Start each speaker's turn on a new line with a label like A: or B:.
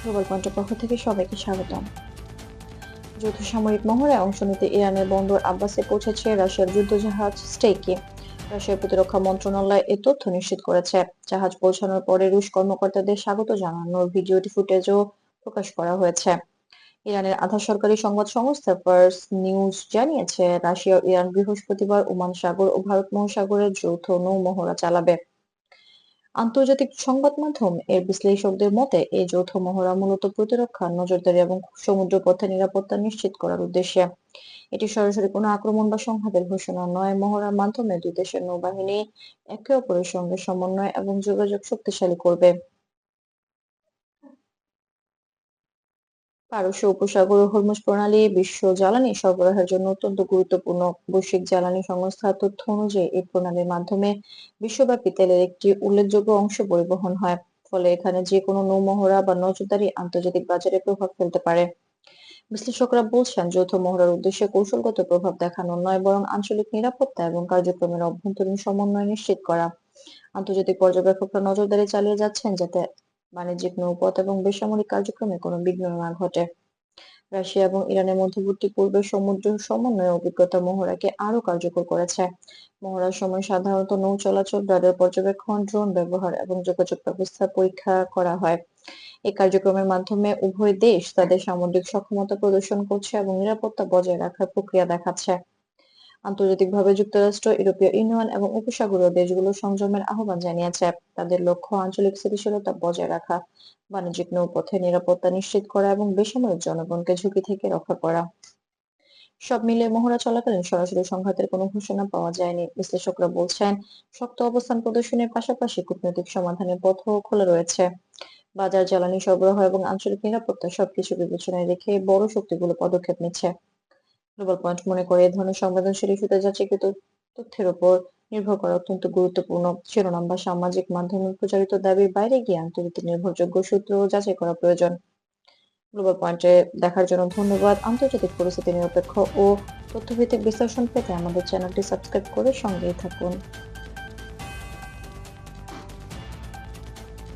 A: Global পয়েন্টের পক্ষ থেকে সবাইকে স্বাগতম। যৌথ সামরিক মহড়ায় অংশ নিতে ইরানের বন্দর আব্বাসে পৌঁছেছে রাশিয়ার যুদ্ধজাহাজ স্টেকি। রাশিয়ার প্রতিরক্ষা মন্ত্রণালয় এ তথ্য নিশ্চিত করেছে। জাহাজ পৌঁছানোর পরে রুশ কর্মকর্তাদের স্বাগত জানানোর ভিডিও ফুটেজও প্রকাশ করা হয়েছে। ইরানের আধা সরকারি সংবাদ সংস্থা ফার্স নিউজ জানিয়েছে, রাশিয়া ও ইরান বৃহস্পতিবার ওমান সাগর ও ভারত মহাসাগরের যৌথ নৌ মহড়া চালাবে। আন্তর্জাতিক সংবাদ মাধ্যম এর বিশ্লেষকদের মতে, এই যৌথ মহড়া মূলত প্রতিরক্ষা, নজরদারি এবং সমুদ্রপথে নিরাপত্তা নিশ্চিত করার উদ্দেশ্যে। এটি সরাসরি কোনো আক্রমণ বা সংঘাতের ঘোষণা নয়। মহড়ার মাধ্যমে দুই দেশের নৌবাহিনী একে অপরের সঙ্গে সমন্বয় এবং যোগাযোগ শক্তিশালী করবে। পারস্য উপসাগর ও হরমুজ প্রণালী বিশ্ব জ্বালানি সরবরাহের জন্য অত্যন্ত গুরুত্বপূর্ণ। বৈশ্বিক জ্বালানি সংস্থার তথ্য অনুযায়ী এই প্রণালীর মাধ্যমে বিশ্বব্যাপী তেলের একটি উল্লেখযোগ্য অংশ পরিবহন হয়। ফলে এখানে যে কোনো নৌমহড়া বা নজরদারি আন্তর্জাতিক বাজারে প্রভাব ফেলতে পারে। বিশ্লেষকরা বলছেন, যৌথ মহড়ার উদ্দেশ্য কৌশলগত প্রভাব দেখানো নয়, বরং আঞ্চলিক নিরাপত্তা এবং কার্যক্রমের অভ্যন্তরীণ সমন্বয় নিশ্চিত করা। আন্তর্জাতিক পর্যবেক্ষকরা নজরদারি চালিয়ে যাচ্ছেন যাতে বাণিজ্যিক নৌপথ এবং বেসামরিক কার্যক্রমে কোনো বিঘ্ন না ঘটে। রাশিয়া এবং ইরানের মধ্যবর্তী পূর্বের সমুদ্র সমন্বয় অভিজ্ঞতা মহড়াকে আরো কার্যকর করেছে। মহড়ার সময় সাধারণত নৌ চলাচল, রাডার পর্যবেক্ষণ, ড্রোন ব্যবহার এবং যোগাযোগ ব্যবস্থা পরীক্ষা করা হয়। এই কার্যক্রমের মাধ্যমে উভয় দেশ তাদের সামরিক সক্ষমতা প্রদর্শন করছে এবং নিরাপত্তা বজায় রাখার প্রক্রিয়া দেখাচ্ছে। আন্তর্জাতিকভাবে যুক্তরাষ্ট্র, ইউরোপীয় ইউনিয়ন এবং উপসাগরীয় দেশগুলো সংযমের আহ্বান জানিয়েছে। তাদের লক্ষ্য আঞ্চলিক স্থিতিশীলতা বজায় রাখা, বাণিজ্যিক নৌপথে নিরাপত্তা নিশ্চিত করা এবং বেসামরিক জনগণকে ঝুঁকি থেকে রক্ষা করা। সব মিলিয়ে মহড়া চলাকালীন সরাসরি সংঘাতের কোনো ঘোষণা পাওয়া যায়নি। বিশ্লেষকরা বলছেন, শক্ত অবস্থান প্রদর্শনের পাশাপাশি কূটনৈতিক সমাধানের পথও খোলা রয়েছে। বাজার, জ্বালানি সরবরাহ এবং আঞ্চলিক নিরাপত্তা সবকিছু বিবেচনায় রেখে বড় শক্তিগুলো পদক্ষেপ নিচ্ছে। গ্লোবাল পয়েন্ট মনে করে, এ ধরনের সংবেদনশীল ইস্যুতে যাচাইকৃত তথ্যের উপর নির্ভর করা অত্যন্ত গুরুত্বপূর্ণ। শিরোনাম বা সামাজিক মাধ্যমে প্রচারিত দাবির বাইরে গিয়ে আন্তর্জাতিক নির্ভরযোগ্য সূত্র যাচাই করা প্রয়োজন। গ্লোবাল পয়েন্টে দেখার জন্য ধন্যবাদ। আন্তর্জাতিক পরিস্থিতি নিরপেক্ষ ও তথ্যভিত্তিক বিশ্লেষণ পেতে আমাদের চ্যানেলটি সাবস্ক্রাইব করে সঙ্গেই থাকুন।